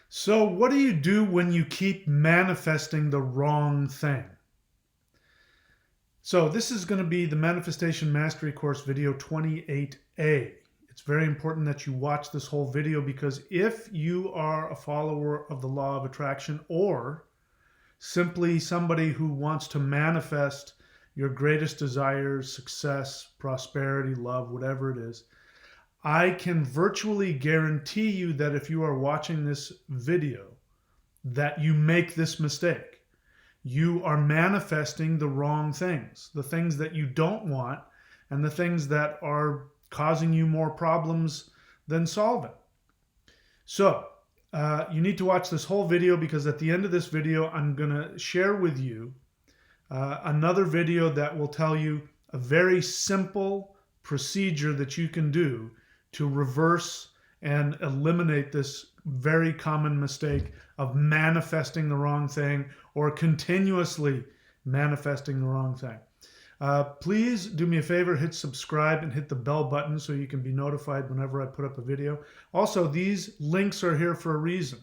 So, what do you do when you keep manifesting the wrong thing? So, this is going to be the Manifestation Mastery Course video 28A. It's very important that you watch this whole video because if you are a follower of the law of attraction or simply somebody who wants to manifest your greatest desires, success, prosperity, love, whatever it is, I can virtually guarantee you that if you are watching this video, that you make this mistake. You are manifesting the wrong things, the things that you don't want, and the things that are causing you more problems than solving. So, you need to watch this whole video because at the end of this video, I'm going to share with you another video that will tell you a very simple procedure that you can do to reverse and eliminate this very common mistake of manifesting the wrong thing or continuously manifesting the wrong thing. Please do me a favor, hit subscribe and hit the bell button so you can be notified whenever I put up a video. Also, these links are here for a reason.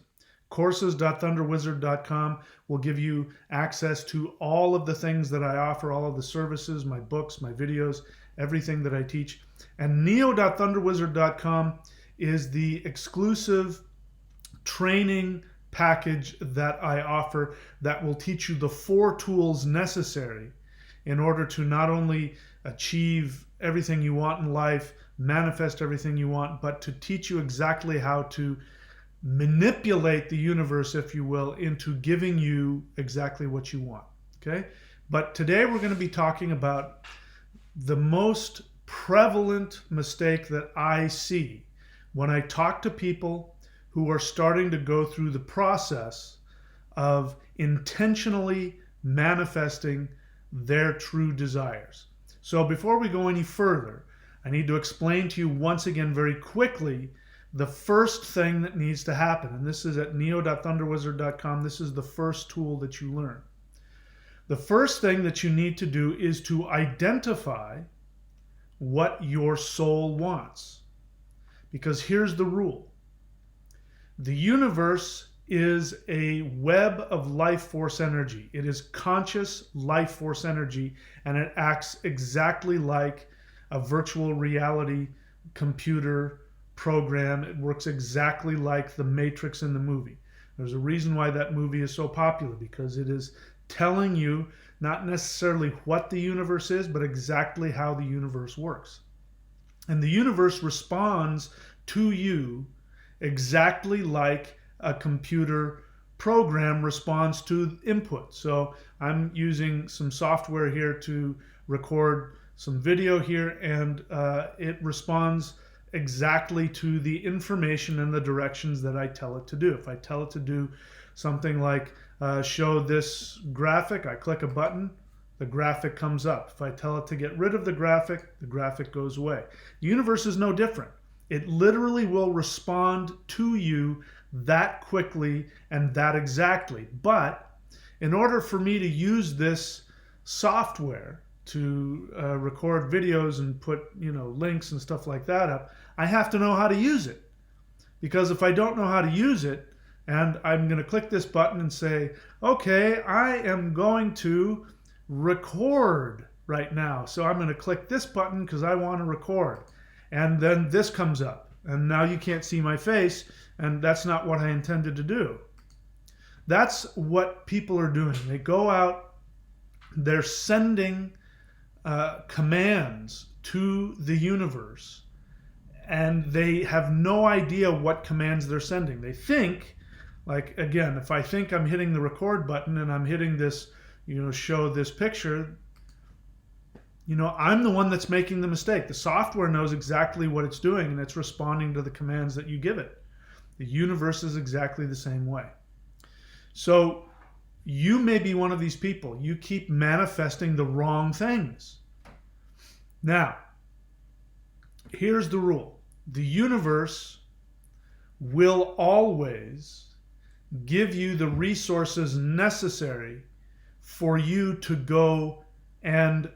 Courses.thunderwizard.com will give you access to all of the things that I offer, all of the services, my books, my videos, everything that I teach. And neo.thunderwizard.com is the exclusive training package that I offer that will teach you the 4 tools necessary in order to not only achieve everything you want in life, manifest everything you want, but to teach you exactly how to manipulate the universe, if you will, into giving you exactly what you want. Okay? But today we're going to be talking about the most prevalent mistake that I see when I talk to people who are starting to go through the process of intentionally manifesting their true desires. So before we go any further, I need to explain to you once again very quickly the first thing that needs to happen. And this is at neo.thunderwizard.com. This is the first tool that you learn. The first thing that you need to do is to identify what your soul wants. Because here's the rule. The universe is a web of life force energy. It is conscious life force energy, and it acts exactly like a virtual reality computer program. It works exactly like the Matrix in the movie. There's a reason why that movie is so popular, because it is telling you not necessarily what the universe is, but exactly how the universe works. And the universe responds to you exactly like a computer program responds to input. So I'm using some software here to record some video here, and it responds exactly to the information and the directions that I tell it to do. If I tell it to do something like show this graphic, I click a button, the graphic comes up. If I tell it to get rid of the graphic goes away. The universe is no different. It literally will respond to you that quickly and that exactly. But in order for me to use this software to record videos and put links and stuff like that up, I have to know how to use it. Because if I don't know how to use it, and I'm going to click this button and say, okay, I am going to record right now. So I'm going to click this button because I want to record. And then this comes up. And now you can't see my face, and that's not what I intended to do. That's what people are doing. They go out, they're sending commands to the universe, and they have no idea what commands they're sending. They think, like, again, if I think I'm hitting the record button and I'm hitting this, show this picture, I'm the one that's making the mistake. The software knows exactly what it's doing, and it's responding to the commands that you give it. The universe is exactly the same way. So you may be one of these people. You keep manifesting the wrong things. Now, here's the rule. The universe will always give you the resources necessary for you to go and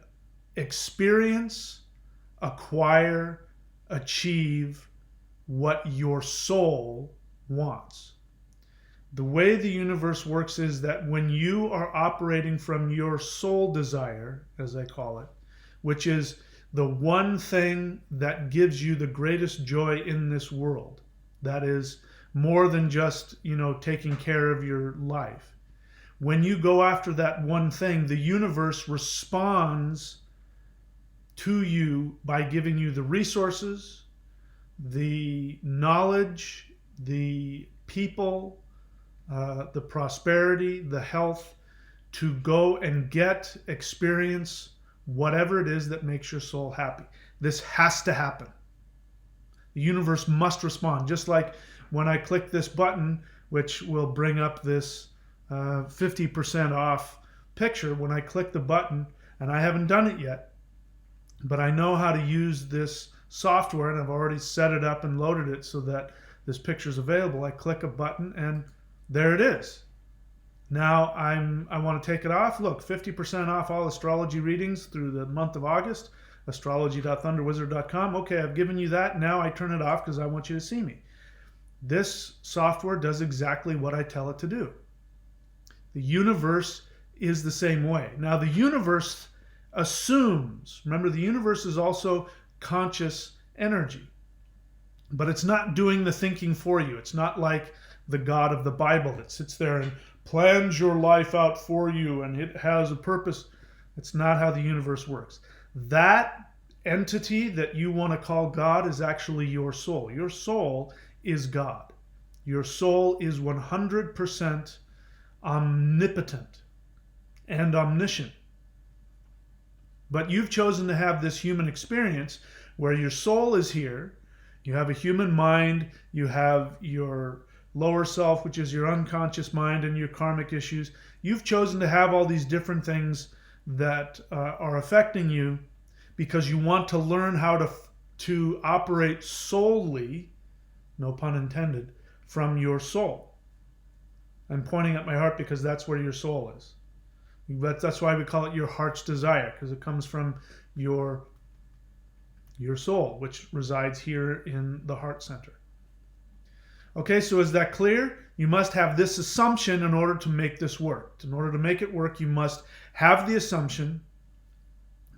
experience, acquire, achieve what your soul wants. The way the universe works is that when you are operating from your soul desire, as I call it, which is the one thing that gives you the greatest joy in this world, that is more than just, taking care of your life. When you go after that one thing, the universe responds to you by giving you the resources, the knowledge, the people, the prosperity, the health to go and experience whatever it is that makes your soul happy. This has to happen. The universe must respond. Just like when I click this button, which will bring up this 50% off picture, when I click the button, and I haven't done it yet, but I know how to use this software and I've already set it up and loaded it so that this picture is available. I click a button and there it is. Now I want to take it off. Look, 50% off all astrology readings through the month of August. Astrology.thunderwizard.com. Okay, I've given you that. Now I turn it off because I want you to see me. This software does exactly what I tell it to do. The universe is the same way. Now the universe assumes, remember, the universe is also conscious energy, but it's not doing the thinking for you. It's not like the God of the Bible that sits there and plans your life out for you and it has a purpose. It's not how the universe works. That entity that you want to call God is actually your soul. Your soul is God. Your soul is 100% omnipotent and omniscient. But you've chosen to have this human experience where your soul is here. You have a human mind. You have your lower self, which is your unconscious mind, and your karmic issues. You've chosen to have all these different things that are affecting you because you want to learn how to operate solely, no pun intended, from your soul. I'm pointing at my heart because that's where your soul is. That's why we call it your heart's desire, because it comes from your soul, which resides here in the heart center. Okay, so is that clear? You must have this assumption in order to make this work. In order to make it work, you must have the assumption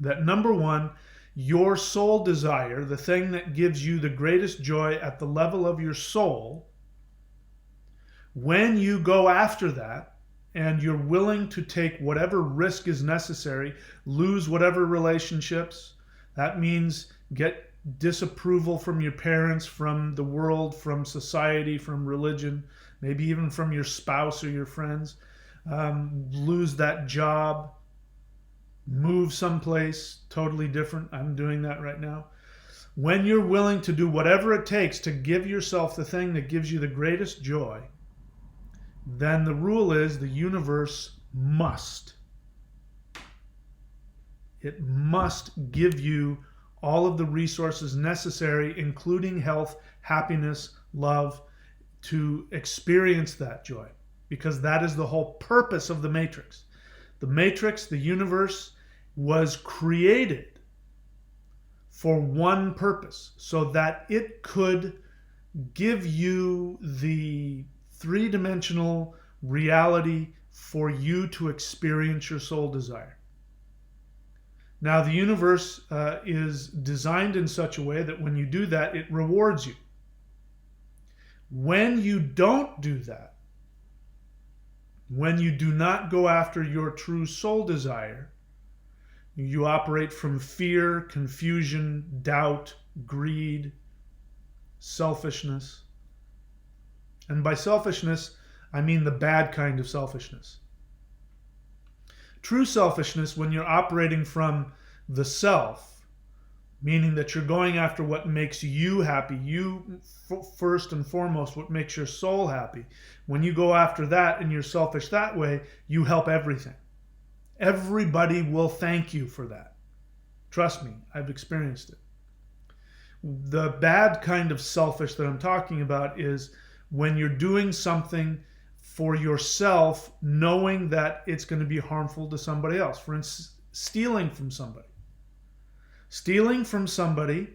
that, number one, your soul desire, the thing that gives you the greatest joy at the level of your soul, when you go after that and you're willing to take whatever risk is necessary, lose whatever relationships, that means get disapproval from your parents, from the world, from society, from religion, maybe even from your spouse or your friends, lose that job, move someplace totally different. I'm doing that right now. When you're willing to do whatever it takes to give yourself the thing that gives you the greatest joy, then the rule is the universe must. It must give you all of the resources necessary, including health, happiness, love, to experience that joy. Because that is the whole purpose of the Matrix. The Matrix, the universe, was created for one purpose, so that it could give you the three-dimensional reality for you to experience your soul desire. Now, the universe is designed in such a way that when you do that, it rewards you. When you don't do that, when you do not go after your true soul desire, you operate from fear, confusion, doubt, greed, selfishness. And by selfishness, I mean the bad kind of selfishness. True selfishness, when you're operating from the self, meaning that you're going after what makes you happy, you first and foremost, what makes your soul happy. When you go after that and you're selfish that way, you help everything. Everybody will thank you for that. Trust me, I've experienced it. The bad kind of selfish that I'm talking about is when you're doing something for yourself, knowing that it's going to be harmful to somebody else. For instance, stealing from somebody. Stealing from somebody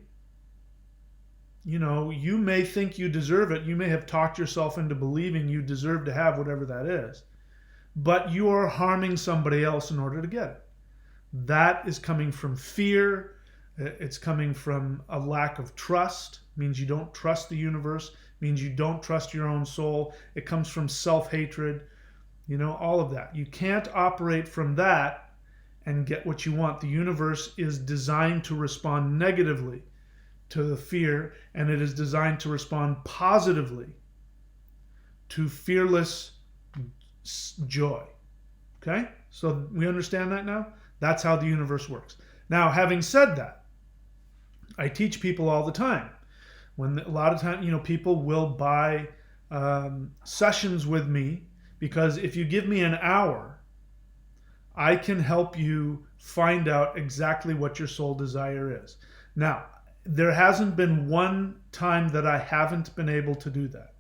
you may think you deserve it. You may have talked yourself into believing you deserve to have whatever that is, but you are harming somebody else in order to get it. That is coming from fear. It's coming from a lack of trust. It means you don't trust the universe. It means you don't trust your own soul. It comes from self-hatred, all of that. You can't operate from that and get what you want. The universe is designed to respond negatively to the fear, and it is designed to respond positively to fearless joy. Okay? So we understand that now? That's how the universe works. Now, having said that, I teach people all the time. A lot of times, people will buy sessions with me, because if you give me an hour, I can help you find out exactly what your soul desire is. Now, there hasn't been one time that I haven't been able to do that.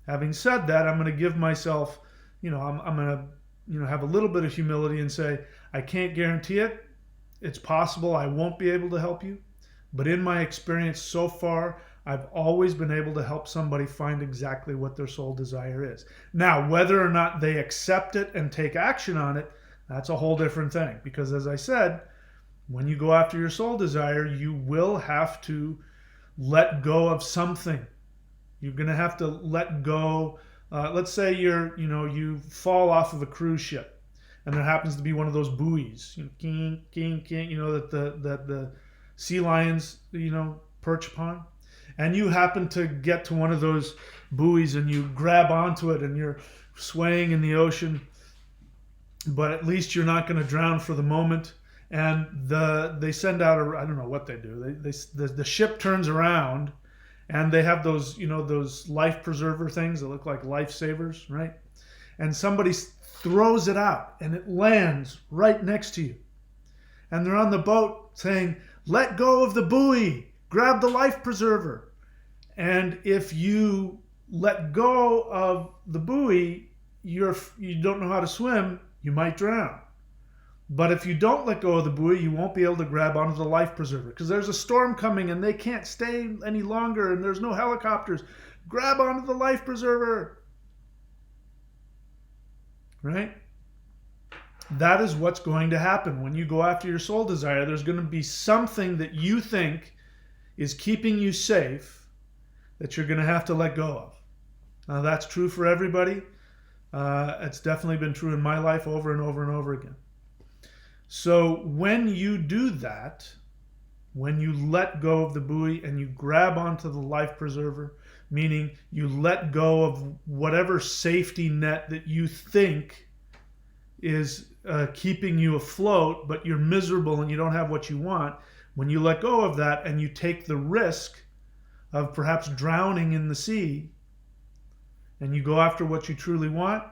Having said that, I'm going to give myself, I'm going to, have a little bit of humility and say, I can't guarantee it. It's possible I won't be able to help you. But in my experience so far, I've always been able to help somebody find exactly what their soul desire is. Now, whether or not they accept it and take action on it, that's a whole different thing. Because as I said, when you go after your soul desire, you will have to let go of something. You're going to have to let go. Let's say you fall off of a cruise ship, and there happens to be one of those buoys, king, that the sea lions, perch upon. And you happen to get to one of those buoys and you grab onto it and you're swaying in the ocean, but at least you're not going to drown for the moment. And they send out I don't know what they do. The ship turns around, and they have those those life preserver things that look like lifesavers, right? And somebody throws it out, and it lands right next to you. And they're on the boat saying, "Let go of the buoy, grab the life preserver." And if you let go of the buoy, you don't know how to swim, you might drown. But if you don't let go of the buoy, you won't be able to grab onto the life preserver, because there's a storm coming and they can't stay any longer and there's no helicopters. Grab onto the life preserver. Right? That is what's going to happen when you go after your soul desire. There's going to be something that you think is keeping you safe that you're going to have to let go of. Now, that's true for everybody. It's definitely been true in my life over and over and over again. So when you do that, when you let go of the buoy and you grab onto the life preserver, meaning you let go of whatever safety net that you think is keeping you afloat, but you're miserable and you don't have what you want, when you let go of that and you take the risk of perhaps drowning in the sea, and you go after what you truly want,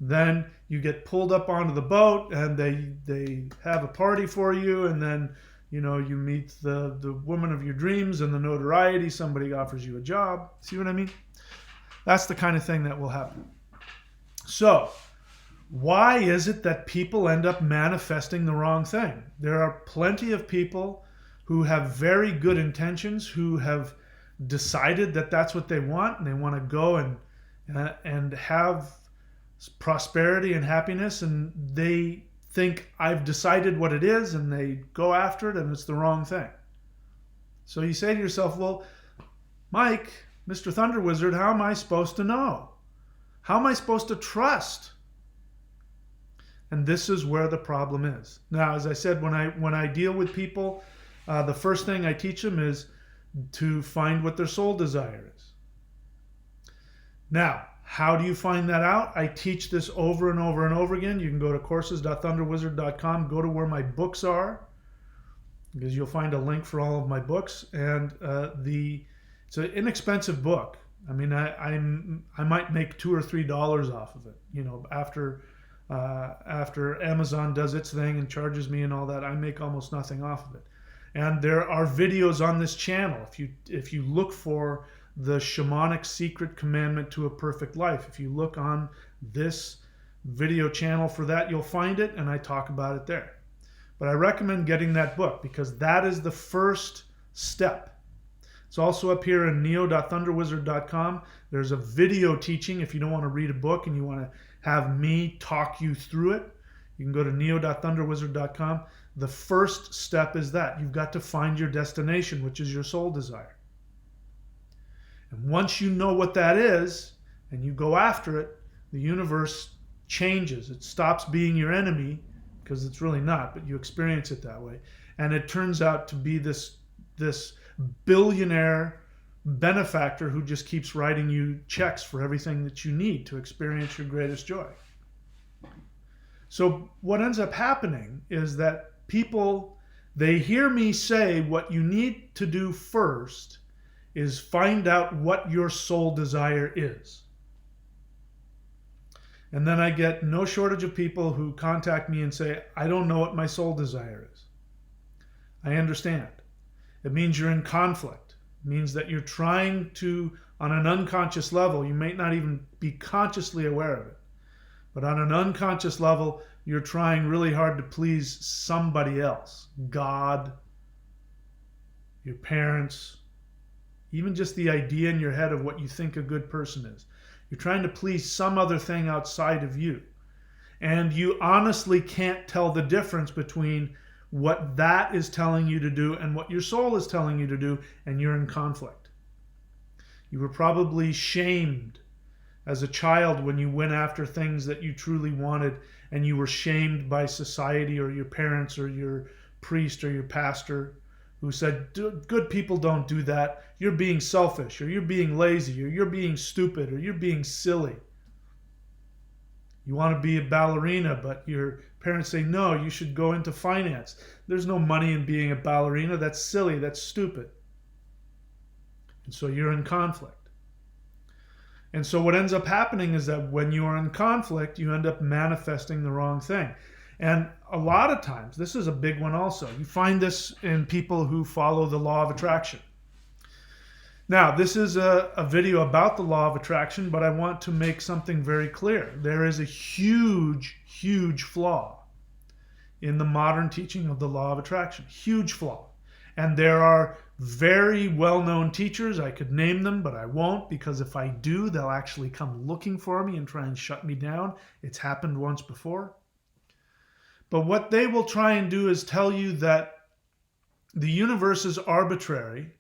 then you get pulled up onto the boat and they have a party for you, and then you meet the woman of your dreams and the notoriety, somebody offers you a job. See what I mean? That's the kind of thing that will happen. So why is it that people end up manifesting the wrong thing? There are plenty of people who have very good intentions, who have decided that that's what they want, and they want to go and have prosperity and happiness, and they think, I've decided what it is, and they go after it, and it's the wrong thing. So you say to yourself, well, Mike, Mr. Thunder Wizard, how am I supposed to know? How am I supposed to trust? And this is where the problem is. Now, as I said, when I deal with people, the first thing I teach them is to find what their soul desire is. Now, how do you find that out? I teach this over and over and over again. You can go to courses.thunderwizard.com, go to where my books are, because you'll find a link for all of my books. And it's an inexpensive book. I mean, I might make $2 or $3 off of it. After Amazon does its thing and charges me and all that, I make almost nothing off of it. And there are videos on this channel. If you look for the Shamanic Secret Commandment to a Perfect Life, if you look on this video channel for that, you'll find it, and I talk about it there. But I recommend getting that book, because that is the first step. It's It's also up here in neo.thunderwizard.com. There's a video teaching if you don't want to read a book and you want to have me talk you through it. You can go to neo.thunderwizard.com. The first step is that you've got to find your destination, which is your soul desire. And once you know what that is and you go after it, the universe changes. It stops being your enemy, because it's really not, but you experience it that way. And it turns out to be this billionaire benefactor who just keeps writing you checks for everything that you need to experience your greatest joy. So what ends up happening is that people, they hear me say what you need to do first is find out what your soul desire is. And then I get no shortage of people who contact me and say, I don't know what my soul desire is. I understand. It means you're in conflict. It means that you're trying to, on an unconscious level, you may not even be consciously aware of it, but on an unconscious level, you're trying really hard to please somebody else. God, your parents, even just the idea in your head of what you think a good person is. You're trying to please some other thing outside of you. And you honestly can't tell the difference between what that is telling you to do and what your soul is telling you to do, and you're in conflict. You were probably shamed as a child when you went after things that you truly wanted, and you were shamed by society or your parents or your priest or your pastor who said, good people don't do that. You're being selfish, or you're being lazy, or you're being stupid, or you're being silly. You want to be a ballerina, but your parents say, no, you should go into finance. There's no money in being a ballerina. That's silly. That's stupid. And so you're in conflict. And so what ends up happening is that when you are in conflict, you end up manifesting the wrong thing. And a lot of times, this is a big one also, you find this in people who follow the law of attraction. Now, this is a video about the law of attraction, but I want to make something very clear. There is a huge, huge flaw in the modern teaching of the law of attraction. Huge flaw. And there are very well-known teachers. I could name them, but I won't, because if I do, they'll actually come looking for me and try and shut me down. It's happened once before. But what they will try and do is tell you that the universe is arbitrary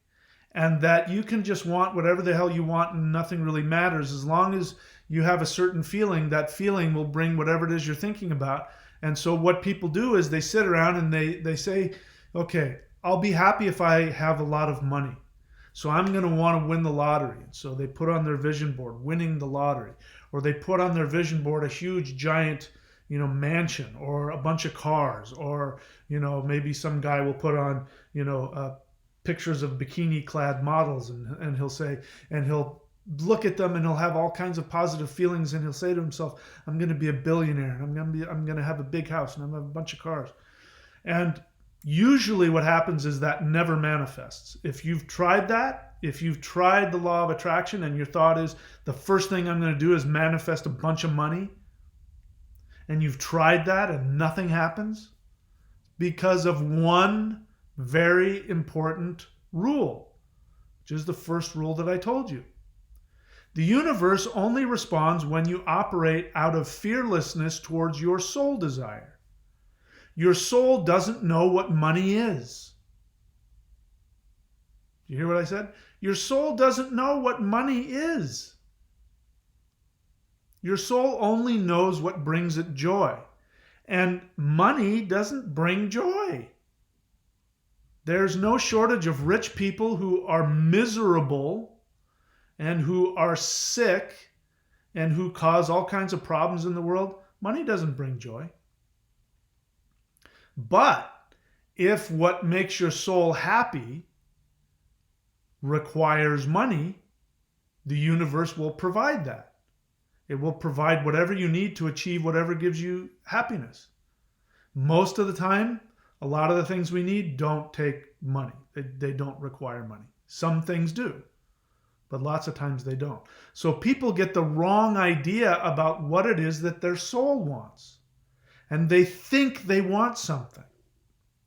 and that you can just want whatever the hell you want and nothing really matters. As long as you have a certain feeling, that feeling will bring whatever it is you're thinking about. And so what people do is they sit around and they say, okay, I'll be happy if I have a lot of money. So I'm going to want to win the lottery. And so they put on their vision board, winning the lottery. Or they put on their vision board a huge, giant, mansion or a bunch of cars, or, maybe some guy will put on, pictures of bikini clad models and he'll say, and he'll look at them and he'll have all kinds of positive feelings and he'll say to himself, I'm going to be a billionaire. I'm going to have a big house and I'm going to have a bunch of cars. And usually what happens is that never manifests. If you've tried that, if you've tried the law of attraction and your thought is the first thing I'm going to do is manifest a bunch of money, and you've tried that and nothing happens because of one very important rule, which is the first rule that I told you. The universe only responds when you operate out of fearlessness towards your soul desire. Your soul doesn't know what money is. You hear what I said? Your soul doesn't know what money is. Your soul only knows what brings it joy. And money doesn't bring joy. There's no shortage of rich people who are miserable and who are sick and who cause all kinds of problems in the world. Money doesn't bring joy. But if what makes your soul happy requires money, the universe will provide that. It will provide whatever you need to achieve whatever gives you happiness. Most of the time, a lot of the things we need don't take money. They don't require money. Some things do, but lots of times they don't. So people get the wrong idea about what it is that their soul wants. And they think they want something.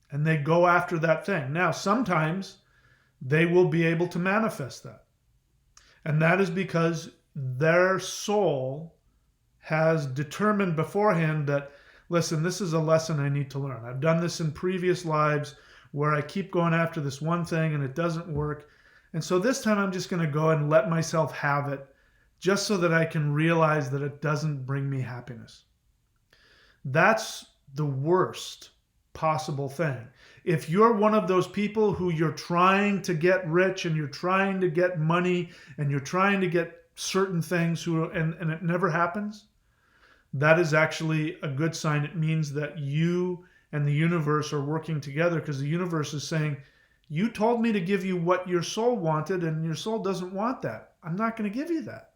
And they go after that thing. Now, sometimes they will be able to manifest that. And that is because their soul has determined beforehand that, listen, this is a lesson I need to learn. I've done this in previous lives where I keep going after this one thing and it doesn't work. And so this time I'm just going to go and let myself have it, just so that I can realize that it doesn't bring me happiness. That's the worst possible thing. If you're one of those people who you're trying to get rich and you're trying to get money and you're trying to get certain things and it never happens, that is actually a good sign. It means that you and the universe are working together, because the universe is saying, you told me to give you what your soul wanted and your soul doesn't want that. I'm not going to give you that.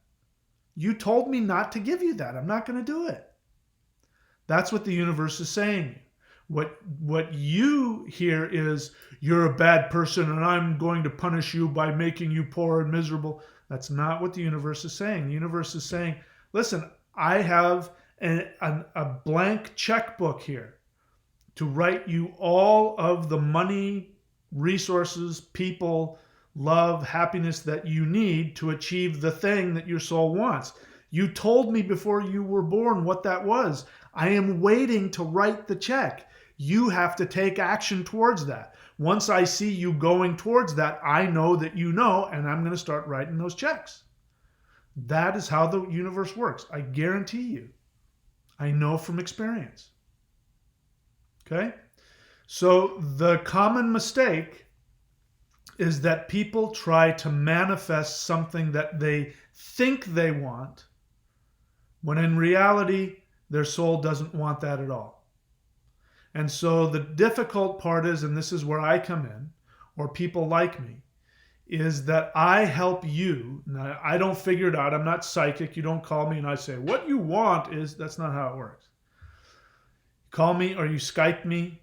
You told me not to give you that. I'm not going to do it. That's what the universe is saying. What you hear is, you're a bad person and I'm going to punish you by making you poor and miserable. That's not what the universe is saying. The universe is saying, listen, I have a blank checkbook here to write you all of the money, resources, people, love, happiness that you need to achieve the thing that your soul wants. You told me before you were born what that was. I am waiting to write the check. You have to take action towards that. Once I see you going towards that, I know that you know, and I'm going to start writing those checks. That is how the universe works. I guarantee you. I know from experience. Okay? So the common mistake is that people try to manifest something that they think they want, when in reality, their soul doesn't want that at all. And so the difficult part is, and this is where I come in, or people like me, is that I help you. Now, I don't figure it out. I'm not psychic. You don't call me and I say, what you want is, that's not how it works. You call me or you Skype me,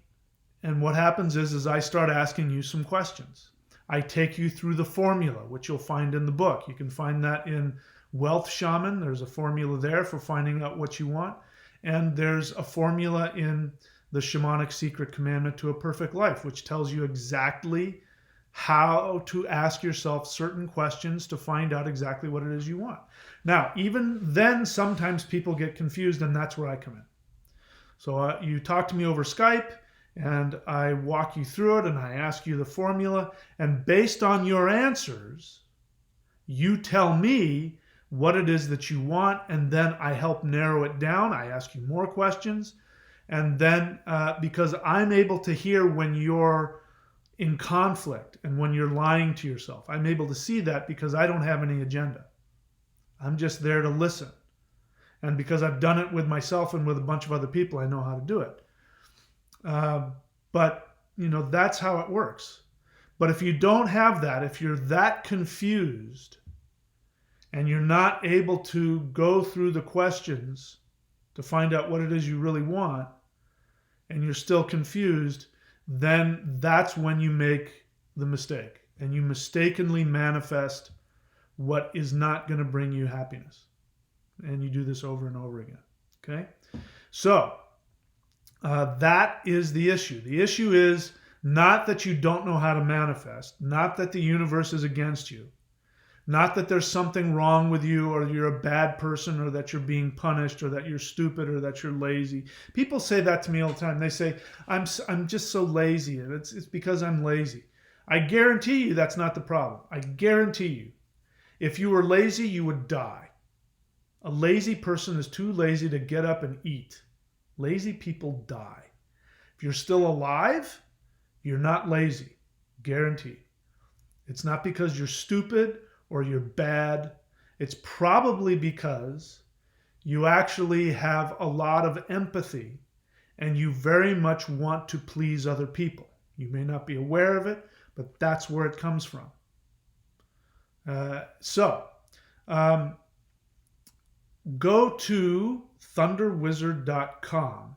and what happens is I start asking you some questions. I take you through the formula, which you'll find in the book. You can find that in Wealth Shaman. There's a formula there for finding out what you want. And there's a formula in the Shamanic Secret Commandment to a Perfect Life, which tells you exactly how to ask yourself certain questions to find out exactly what it is you want. Now, even then, sometimes people get confused, and that's where I come in. So you talk to me over Skype, and I walk you through it, and I ask you the formula, and based on your answers, you tell me what it is that you want, and then I help narrow it down. I ask you more questions, and then because I'm able to hear when you're in conflict and when you're lying to yourself, I'm able to see that because I don't have any agenda. I'm just there to listen. And because I've done it with myself and with a bunch of other people, I know how to do it. But, that's how it works. But if you don't have that, if you're that confused and you're not able to go through the questions to find out what it is you really want, and you're still confused, then that's when you make the mistake. And you mistakenly manifest what is not going to bring you happiness. And you do this over and over again. Okay? So, that is the issue. The issue is not that you don't know how to manifest, not that the universe is against you, not that there's something wrong with you, or you're a bad person, or that you're being punished, or that you're stupid, or that you're lazy. People say that to me all the time. They say, I'm just so lazy. It's because I'm lazy. I guarantee you that's not the problem. I guarantee you. If you were lazy, you would die. A lazy person is too lazy to get up and eat. Lazy people die. If you're still alive, you're not lazy. Guaranteed. It's not because you're stupid or you're bad. It's probably because you actually have a lot of empathy and you very much want to please other people. You may not be aware of it, but that's where it comes from. Go to thunderwizard.com.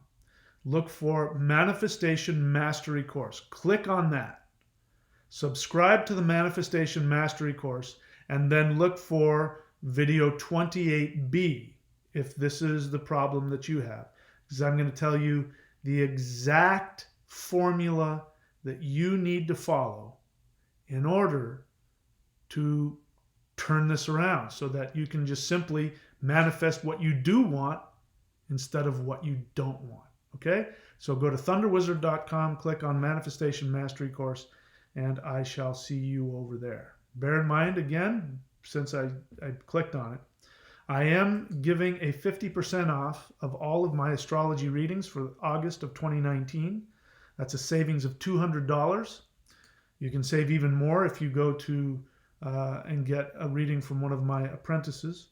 Look for Manifestation Mastery Course. Click on that. Subscribe to the Manifestation Mastery Course, and then look for video 28B if this is the problem that you have. Because I'm going to tell you the exact formula that you need to follow in order to turn this around so that you can just simply manifest what you do want instead of what you don't want. Okay? So go to thunderwizard.com, click on Manifestation Mastery Course, and I shall see you over there. Bear in mind, again, since I clicked on it, I am giving a 50% off of all of my astrology readings for August of 2019. That's a savings of $200. You can save even more if you go to and get a reading from one of my apprentices.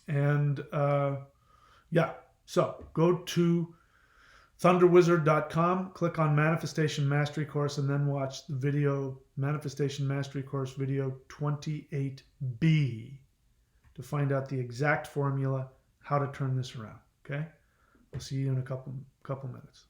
And yeah, so go to thunderwizard.com, click on Manifestation Mastery Course, and then watch the video, Manifestation Mastery Course video 28B, to find out the exact formula, how to turn this around. Okay? I'll see you in a couple minutes.